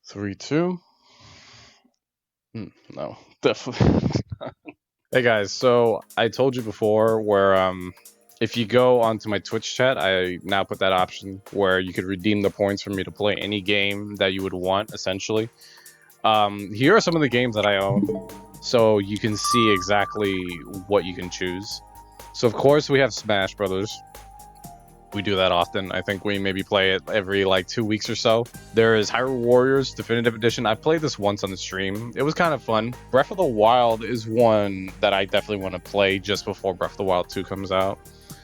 Three, two. No, definitely. Hey guys, so I told you before where if you go onto my Twitch chat, I now put that option where you could redeem the points for me to play any game that you would want, essentially. Here are some of the games that I own, so you can see exactly what you can choose. So of course we have Smash Brothers. We do that often. I think we maybe play it every like 2 weeks or so. There is Hyrule Warriors Definitive Edition. I played this once on the stream. It was kind of fun. Breath of the Wild is one that I definitely want to play just before Breath of the Wild 2 comes out.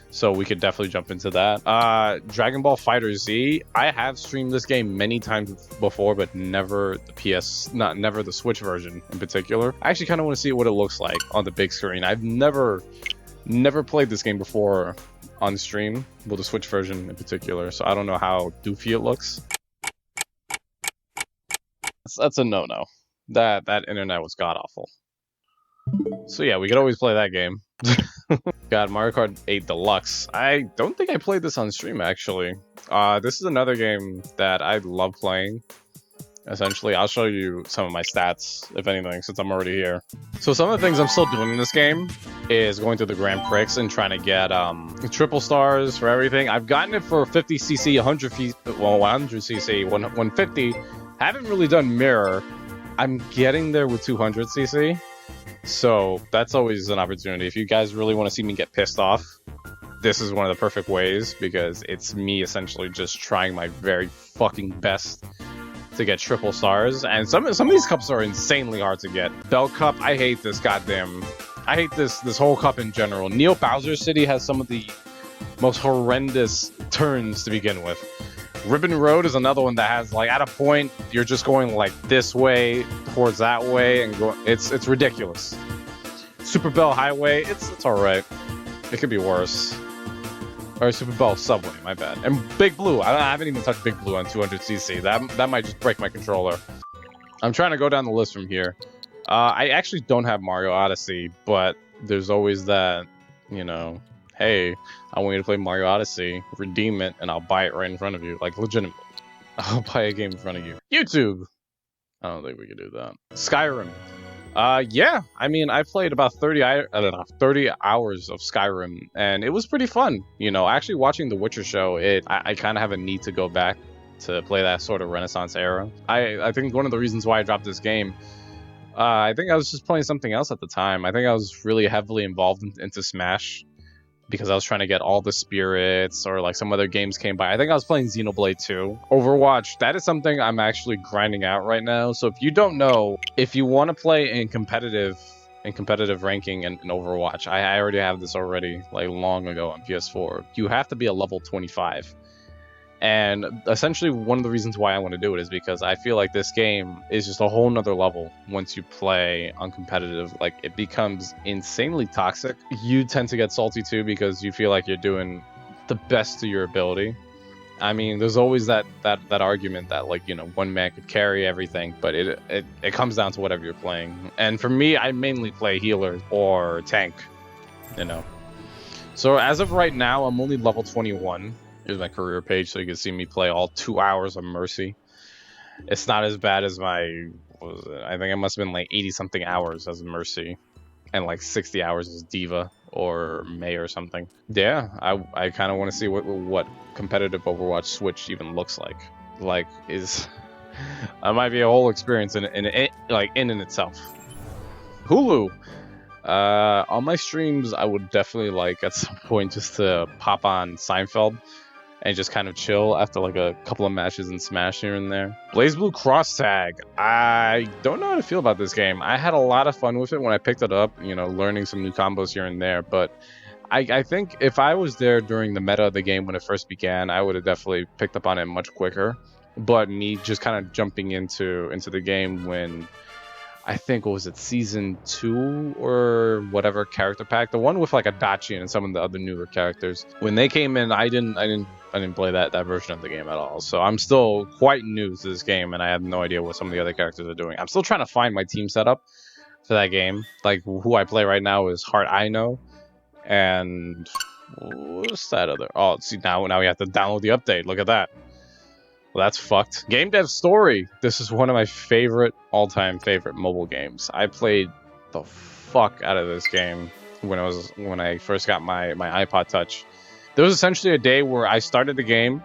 So we could definitely jump into that. Dragon Ball Fighter Z. I have streamed this game many times before, but never the never the Switch version in particular. I actually kind of want to see what it looks like on the big screen. I've never played this game before on stream, well, the Switch version in particular, so I don't know how doofy it looks. That's a no-no. That internet was god-awful. So yeah, we could always play that game. God, Mario Kart 8 Deluxe. I don't think I played this on stream, actually. This is another game that I love playing. Essentially, I'll show you some of my stats, if anything, since I'm already here. So some of the things I'm still doing in this game is going through the Grand Prix and trying to get triple stars for everything. I've gotten it for 50cc, 100cc, 150. Haven't really done mirror. I'm getting there with 200cc. So that's always an opportunity. If you guys really want to see me get pissed off, this is one of the perfect ways, because it's me essentially just trying my very fucking best to get triple stars, and some of these cups are insanely hard to get. Bell Cup, I hate this goddamn. I hate this whole cup in general. Neo Bowser City has some of the most horrendous turns to begin with. Ribbon Road is another one that has, like, at a point you're just going like this way towards that way and go. It's ridiculous. Super Bell Highway, it's all right. It could be worse. Or Super Bowl Subway, my bad. And Big Blue. I haven't even touched Big Blue on 200cc. That might just break my controller. I'm trying to go down the list from here. I actually don't have Mario Odyssey, but there's always that, you know, hey, I want you to play Mario Odyssey, redeem it, and I'll buy it right in front of you. Like, legitimately. I'll buy a game in front of you. YouTube! I don't think we can do that. Skyrim. Yeah, I mean, I played about 30 hours of Skyrim, and it was pretty fun. You know, actually watching The Witcher show, I kind of have a need to go back to play that sort of Renaissance era. I think one of the reasons why I dropped this game, I think I was just playing something else at the time. I think I was really heavily involved into Smash, because I was trying to get all the spirits, or like some other games came by. I think I was playing Xenoblade 2. Overwatch, that is something I'm actually grinding out right now. So if you don't know, if you want to play in competitive ranking in Overwatch, I already have this already, like, long ago on PS4. You have to be a level 25. And essentially one of the reasons why I want to do it is because I feel like this game is just a whole nother level once you play on competitive. Like, it becomes insanely toxic. You tend to get salty too, because you feel like you're doing the best to your ability. I mean, there's always that argument that, like, you know, one man could carry everything, but it comes down to whatever you're playing. And for me, I mainly play healer or tank, you know. So as of right now, I'm only level 21. Here's my career page, so you can see me play all 2 hours of Mercy. It's not as bad as my, what was it? I think I must have been like 80-something hours as Mercy, and like 60 hours as Diva or May or something. Yeah, I kind of want to see what competitive Overwatch Switch even looks like. Like, that might be a whole experience in itself. Hulu. On my streams, I would definitely like at some point just to pop on Seinfeld and just kind of chill after like a couple of matches in Smash here and there. BlazBlue Cross Tag. I don't know how to feel about this game. I had a lot of fun with it when I picked it up, you know, learning some new combos here and there, but I think if I was there during the meta of the game when it first began, I would have definitely picked up on it much quicker. But me just kind of jumping into the game when, I think, what was it, season 2 or whatever character pack, the one with like Adachi and some of the other newer characters, when they came in, I didn't play that version of the game at all. So I'm still quite new to this game, and I have no idea what some of the other characters are doing. I'm still trying to find my team setup for that game. Like, who I play right now is Heart Aino, and what's that other? Oh, see, now we have to download the update. Look at that. Well, that's fucked. Game Dev Story. This is one of my all-time favorite mobile games. I played the fuck out of this game when I first got my iPod Touch. There was essentially a day where I started the game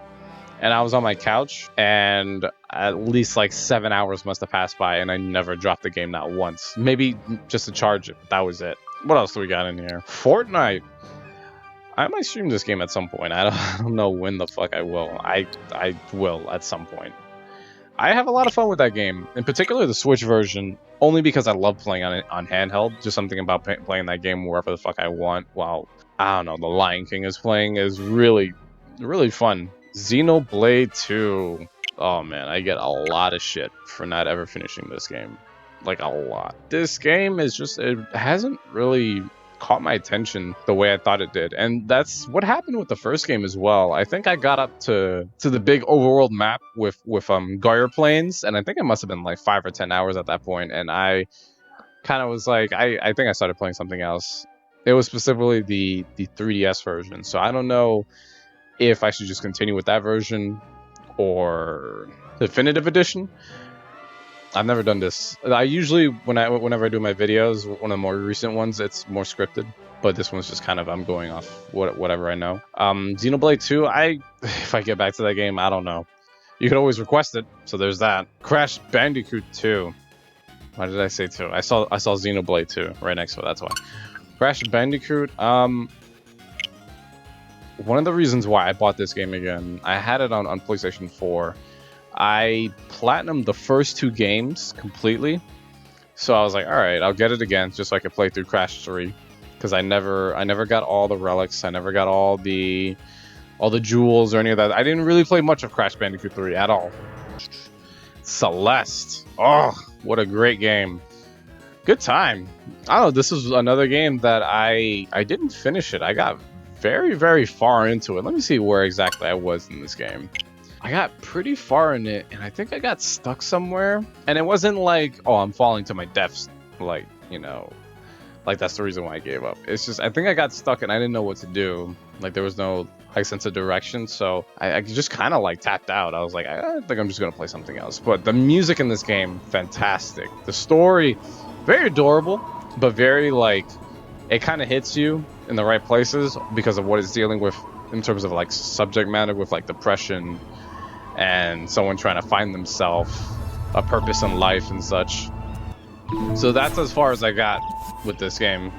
and I was on my couch and at least like 7 hours must have passed by and I never dropped the game, not once. Maybe just to charge it. That was it. What else do we got in here? Fortnite. I might stream this game at some point. I don't know when the fuck I will. I will at some point. I have a lot of fun with that game, in particular the Switch version, only because I love playing on it on handheld. Just something about playing that game wherever the fuck I want while, I don't know, The Lion King is playing is really, really fun. Xenoblade 2. Oh man, I get a lot of shit for not ever finishing this game. Like a lot. This game is just, it hasn't really caught my attention the way I thought it did, and that's what happened with the first game as well. I think I got up to the big overworld map with Goyer Plains, and I think it must have been like 5 or 10 hours at that point, and I kind of was like, I think I started playing something else. It was specifically the 3DS version, so I don't know if I should just continue with that version or Definitive Edition. I've never done this. I usually, whenever I do my videos, one of the more recent ones, it's more scripted. But this one's just kind of, I'm going off whatever I know. Xenoblade 2, if I get back to that game, I don't know. You could always request it, so there's that. Crash Bandicoot 2. Why did I say 2? I saw Xenoblade 2 right next to it, that's why. Crash Bandicoot, one of the reasons why I bought this game again, I had it on PlayStation 4. I platinumed the first 2 games completely, so I was like, all right, I'll get it again just so I could play through Crash 3, because I never got all the relics, I never got all the jewels or any of that. I didn't really play much of Crash Bandicoot 3 at all. Celeste, oh, what a great game. Good time. I don't know, this is another game that I didn't finish it. I got very, very far into it. Let me see where exactly I was in this game. I got pretty far in it, and I think I got stuck somewhere. And it wasn't like, oh, I'm falling to my death, like, you know, like that's the reason why I gave up. It's just, I think I got stuck and I didn't know what to do. Like, there was no high sense of direction, so I just kind of like tapped out. I was like, I think I'm just gonna play something else. But the music in this game, fantastic. The story, very adorable, but very like, it kind of hits you in the right places because of what it's dealing with in terms of like subject matter with like depression and someone trying to find themselves a purpose in life and such. So that's as far as I got with this game.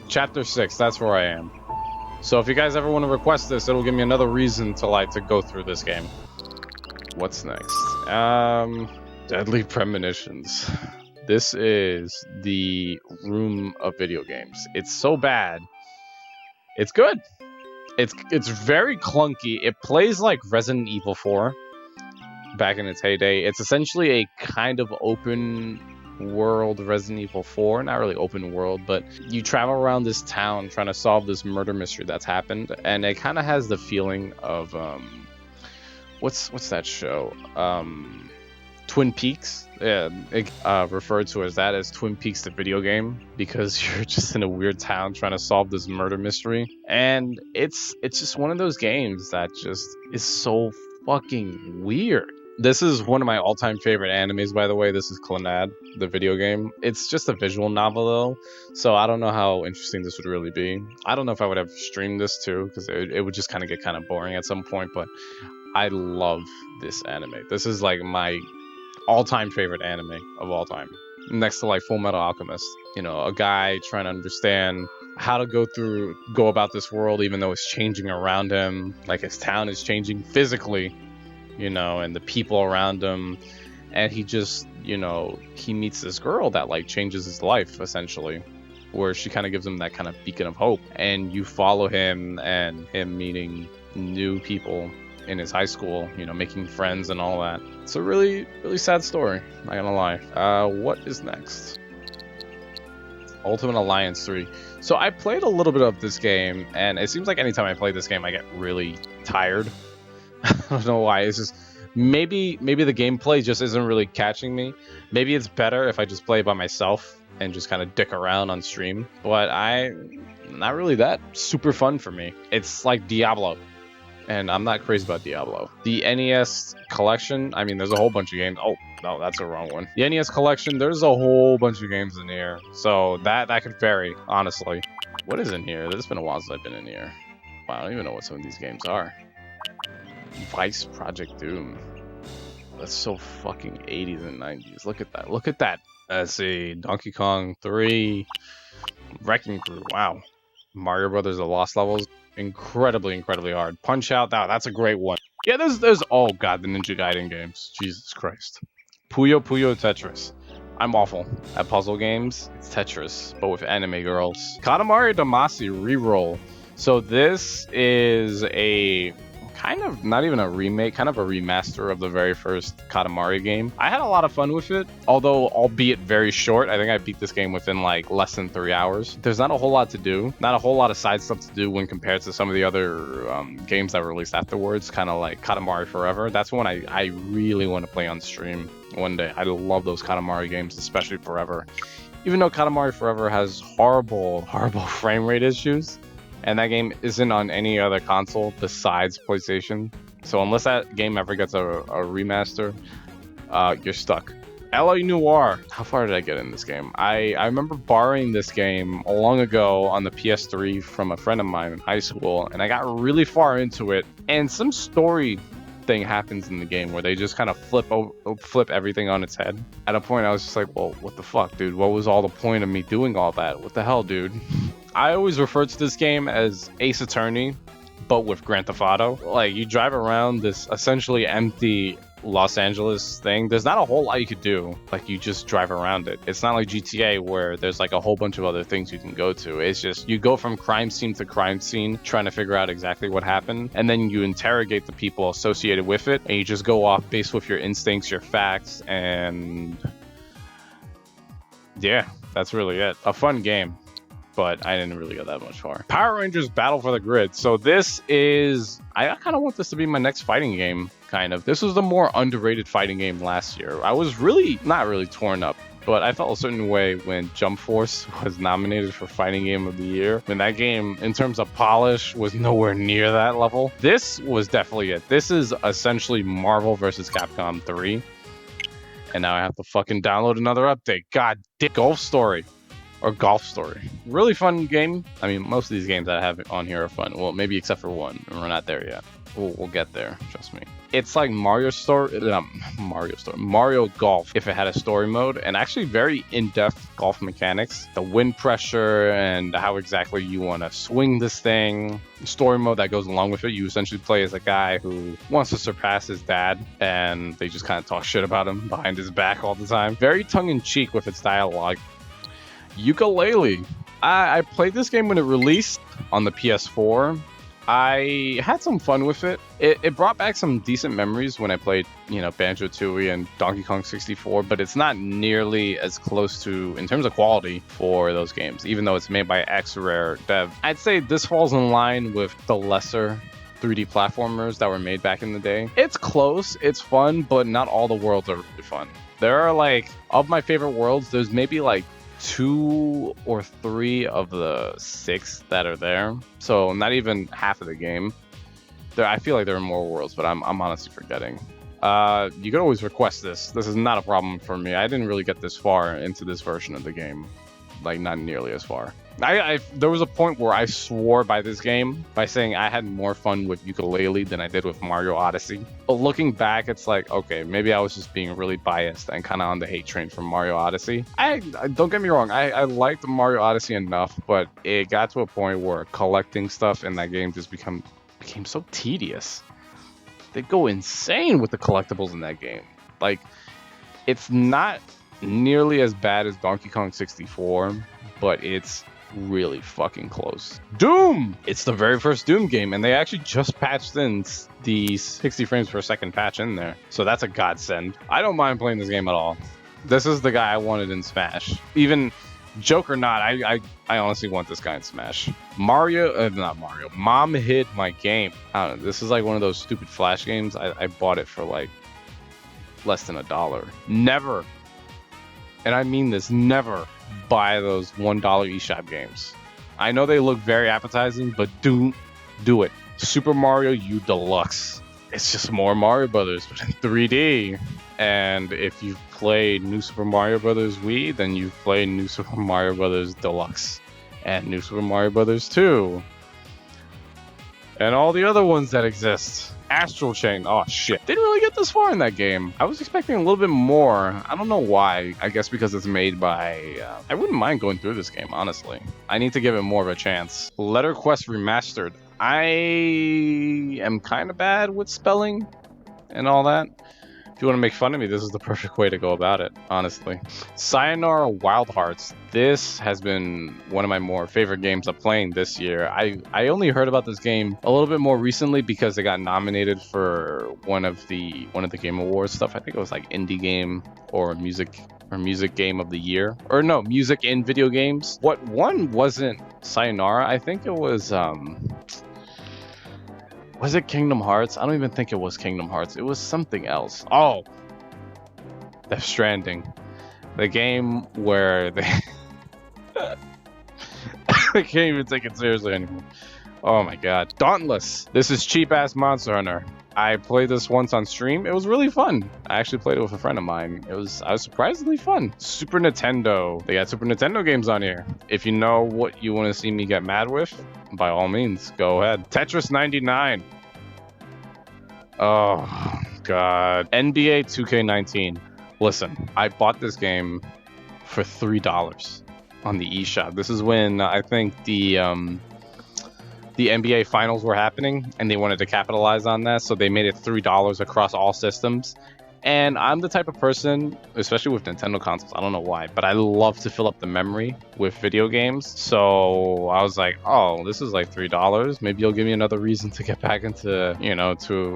Chapter 6, that's where I am. So if you guys ever want to request this, it'll give me another reason to go through this game. What's next? Deadly Premonitions. This is the room of video games. It's so bad. It's good. It's very clunky. It plays like Resident Evil 4 back in its heyday. It's essentially a kind of open world Resident Evil 4. Not really open world, but you travel around this town trying to solve this murder mystery that's happened, and it kind of has the feeling of what's that show? Twin Peaks. Yeah, referred to as that as Twin Peaks the video game, because you're just in a weird town trying to solve this murder mystery, and it's just one of those games that just is so fucking weird. This is one of my all-time favorite animes, by the way. This is Clannad, the video game. It's just a visual novel though, so I don't know how interesting this would really be. I don't know if I would have streamed this too, because it would just kind of get kind of boring at some point, but I love this anime. This is like my all-time favorite anime of all time, next to like Full Metal Alchemist. You know, a guy trying to understand how to go about this world, even though it's changing around him. Like his town is changing physically, you know, and the people around him, and he just, you know, he meets this girl that like changes his life essentially, where she kind of gives him that kind of beacon of hope, and you follow him and him meeting new people in his high school, you know, making friends and all that. It's a really, really sad story, not gonna lie. What is next? Ultimate Alliance 3. So I played a little bit of this game, and it seems like anytime I play this game, I get really tired. I don't know why. It's just, maybe the gameplay just isn't really catching me. Maybe it's better if I just play by myself and just kind of dick around on stream. But not really that super fun for me. It's like Diablo. and I'm not crazy about Diablo. The NES collection, I mean, there's a whole bunch of games. Oh, no, that's the wrong one. The NES collection, there's a whole bunch of games in here. So that could vary, honestly. What is in here? There's been a while since I've been in here. Wow, I don't even know what some of these games are. Vice Project Doom. That's so fucking 80s and 90s. Look at that. Look at that. Let's see. Donkey Kong 3. Wrecking Crew. Wow. Mario Brothers: The Lost Levels. Incredibly hard. Punch Out. That's a great one. Yeah, there's oh god, the Ninja Gaiden games. Jesus Christ. Puyo Puyo Tetris. I'm awful at puzzle games. It's Tetris, but with anime girls. Katamari Damacy Reroll. So this is a kind of not even a remake, kind of a remaster of the very first Katamari game. I had a lot of fun with it, although albeit very short. I think I beat this game within like less than 3 hours. There's not a whole lot to do, not a whole lot of side stuff to do when compared to some of the other games that were released afterwards, kind of like Katamari Forever. That's one I really want to play on stream one day. I love those Katamari games, especially Forever. Even though Katamari Forever has horrible frame rate issues, and that game isn't on any other console besides PlayStation. So unless that game ever gets a remaster, you're stuck. LA Noire. How far did I get in this game? I remember borrowing this game long ago on the PS3 from a friend of mine in high school, and I got really far into it, and some story thing happens in the game where they just kind of flip everything on its head. At a point I was just like, well, what the fuck, dude? What was all the point of me doing all that? What the hell, dude? I always refer to this game as Ace Attorney, but with Grand Theft Auto. Like, you drive around this essentially empty Los Angeles thing. There's not a whole lot you could do. Like, you just drive around it. It's not like GTA where there's like a whole bunch of other things you can go to. It's just you go from crime scene to crime scene trying to figure out exactly what happened, and then you interrogate the people associated with it, and you just go off based with your instincts, your facts, and yeah, that's really it. A fun game, but I didn't really go that much far. Power Rangers Battle for the Grid. So this is, I kind of want this to be my next fighting game, kind of. This was the more underrated fighting game last year. I was not really torn up, but I felt a certain way when Jump Force was nominated for Fighting Game of the Year. When that game, in terms of polish, was nowhere near that level. This was definitely it. This is essentially Marvel vs. Capcom 3. And now I have to fucking download another update. God damn. Golf Story. Or Golf Story. Really fun game. I mean, most of these games that I have on here are fun. Well, maybe except for one, and we're not there yet. We'll get there, trust me. It's like Mario Golf if it had a story mode, and actually very in-depth golf mechanics. The wind pressure and how exactly you want to swing this thing. Story mode that goes along with it. You essentially play as a guy who wants to surpass his dad, and they just kind of talk shit about him behind his back all the time. Very tongue-in-cheek with its dialogue. Yooka-Laylee. I played this game when it released on the PS4. I had some fun with it. It brought back some decent memories when I played, Banjo-Tooie and Donkey Kong 64, but it's not nearly as close to, in terms of quality, for those games, even though it's made by X-Rare Dev. I'd say this falls in line with the lesser 3D platformers that were made back in the day. It's close, it's fun, but not all the worlds are really fun. There are of my favorite worlds, there's maybe 2 or 3 of the 6 that are there, so not even half of the game. I feel like there are more worlds, but I'm honestly forgetting. You could always request this. This is not a problem for me. I didn't really get this far into this version of the game, not nearly as far. There was a point where I swore by this game by saying I had more fun with Yooka-Laylee than I did with Mario Odyssey. But looking back, it's like, okay, maybe I was just being really biased and kind of on the hate train from Mario Odyssey. I don't get me wrong, I liked Mario Odyssey enough, but it got to a point where collecting stuff in that game just became so tedious. They go insane with the collectibles in that game. It's not nearly as bad as Donkey Kong 64, but it's really fucking close. Doom! It's the very first Doom game, and they actually just patched in the 60 frames per second patch in there. So that's a godsend. I don't mind playing this game at all. This is the guy I wanted in Smash. Even joke or not, I honestly want this guy in Smash. Not Mario. Mom hid my game. I don't know. This is one of those stupid Flash games. I bought it for less than $1. Never, and I mean this, never buy those $1 eShop games. I know they look very appetizing, but do it. Super Mario U Deluxe. It's just more Mario Brothers, but in 3D. And if you've played New Super Mario Brothers Wii, then you've played New Super Mario Brothers Deluxe and New Super Mario Brothers 2. And all the other ones that exist. Astral Chain. Oh, shit. Didn't really get this far in that game. I was expecting a little bit more. I don't know why. I guess because it's made by... I wouldn't mind going through this game, honestly. I need to give it more of a chance. Letter Quest Remastered. I am kind of bad with spelling and all that. If you want to make fun of me, this is the perfect way to go about it, honestly. Sayonara Wild Hearts. This has been one of my more favorite games I'm playing this year. I only heard about this game a little bit more recently because it got nominated for one of the Game Awards stuff. I think it was like Indie Game or Music Game of the Year. Or no, Music in Video Games. What one wasn't Sayonara? I think it was it Kingdom Hearts? I don't even think it was Kingdom Hearts. It was something else. Oh! Death Stranding. The game where they... I can't even take it seriously anymore. Oh my god. Dauntless. This is cheap-ass Monster Hunter. I played this once on stream. It was really fun. I actually played it with a friend of mine. I was surprisingly fun. Super Nintendo. They got Super Nintendo games on here. If you know what you want to see me get mad with, by all means, go ahead. Tetris 99. Oh, God. NBA 2K19. Listen, I bought this game for $3 on the eShop. This is when I think the NBA finals were happening and they wanted to capitalize on that, so they made it $3 across all systems. And I'm the type of person, especially with Nintendo consoles, I don't know why, but I love to fill up the memory with video games. So I was like, oh, this is like $3. Maybe you'll give me another reason to get back into, to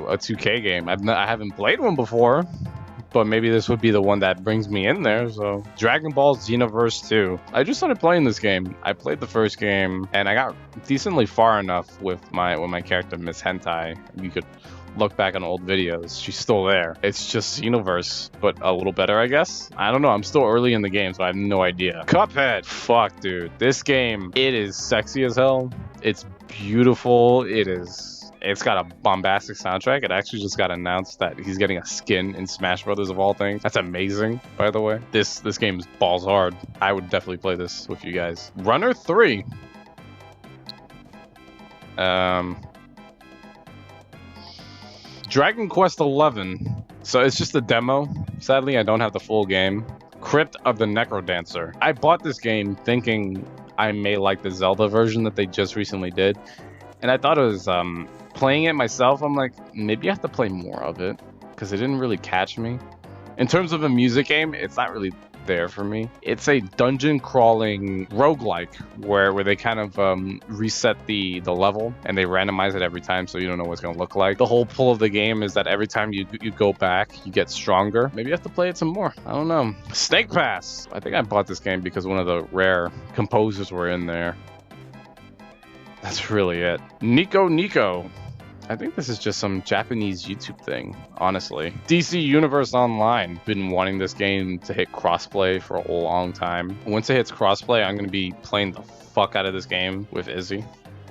a 2K game. I haven't played one before, but maybe this would be the one that brings me in there. So Dragon Ball Xenoverse 2. I just started playing this game. I played the first game and I got decently far enough with my character, Miss Hentai. You could look back on old videos. She's still there. It's just Xenoverse, but a little better, I guess. I don't know. I'm still early in the game, so I have no idea. Cuphead. Fuck, dude. This game, it is sexy as hell. It's beautiful. It's got a bombastic soundtrack. It actually just got announced that he's getting a skin in Smash Brothers of all things. That's amazing, by the way. This game is balls hard. I would definitely play this with you guys. Runner 3. Dragon Quest XI. So it's just a demo. Sadly, I don't have the full game. Crypt of the Necrodancer. I bought this game thinking I may like the Zelda version that they just recently did. And I thought it was, playing it myself, I'm like, maybe I have to play more of it. Because it didn't really catch me. In terms of a music game, it's not really there for me. It's a dungeon crawling roguelike where they kind of reset the level and they randomize it every time, so you don't know what it's going to look like. The whole pull of the game is that every time you go back, you get stronger. Maybe you have to play it some more. I don't know. Snake Pass. I think I bought this game because one of the rare composers were in there. That's really it. Nico. I think this is just some Japanese YouTube thing, honestly. DC Universe Online. Been wanting this game to hit crossplay for a long time. Once it hits crossplay, I'm going to be playing the fuck out of this game with Izzy.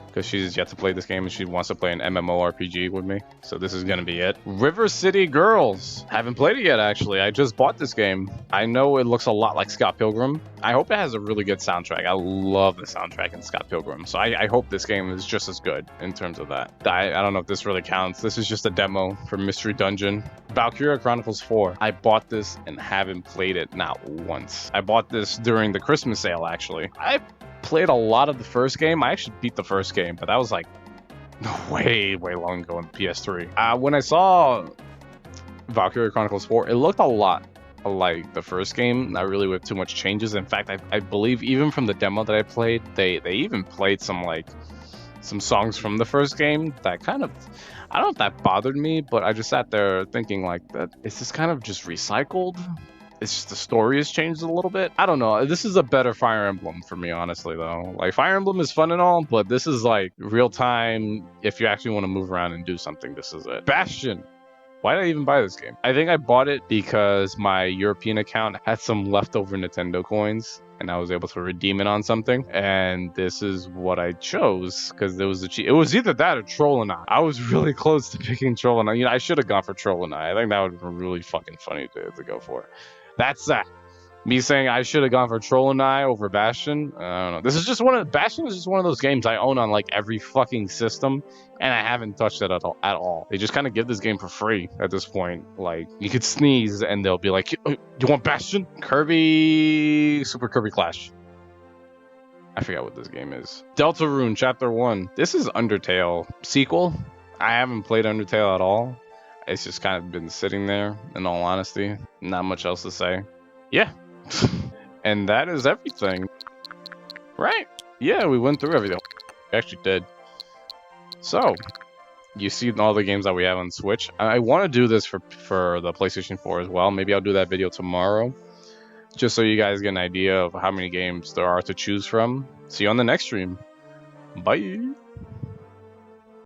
Because she's yet to play this game and she wants to play an MMORPG with me. So this is going to be it. River City Girls. Haven't played it yet, actually. I just bought this game. I know it looks a lot like Scott Pilgrim. I hope it has a really good soundtrack. I love the soundtrack in Scott Pilgrim. So I hope this game is just as good in terms of that. I don't know if this really counts. This is just a demo for Mystery Dungeon. Valkyria Chronicles 4. I bought this and haven't played it not once. I bought this during the Christmas sale, actually. I played a lot of the first game. I actually beat the first game, but that was like way long ago on the PS3. When I saw Valkyria Chronicles 4, it looked a lot like the first game, not really with too much changes. In fact, I believe even from the demo that I played, they even played some songs from the first game that kind of, I don't know if that bothered me, but I just sat there thinking like, that is this kind of just recycled? It's just the story has changed a little bit. I don't know. This is a better Fire Emblem for me, honestly, though. Like, Fire Emblem is fun and all, but this is like real time. If you actually want to move around and do something, this is it. Bastion. Why did I even buy this game? I think I bought it because my European account had some leftover Nintendo coins. and I was able to redeem it on something. And this is what I chose because it was the cheap. It was either that or Troll and I was really close to picking Troll and I. You know, I should have gone for Troll and I think that would have been really fucking funny to go for. That's that. Me saying I should have gone for Troll and I over Bastion. I don't know. This is just Bastion is just one of those games I own on like every fucking system, and I haven't touched it at all. They just kind of give this game for free at this point. Like you could sneeze and they'll be like, "You want Bastion?" Kirby, Super Kirby Clash. I forgot what this game is. Deltarune Chapter 1. This is Undertale sequel. I haven't played Undertale at all. It's just kind of been sitting there. In all honesty, not much else to say. Yeah. And that is everything. Right? Yeah, we went through everything. We actually did. So, you see all the games that we have on Switch. I want to do this for the PlayStation 4 as well. Maybe I'll do that video tomorrow. Just so you guys get an idea of how many games there are to choose from. See you on the next stream. Bye!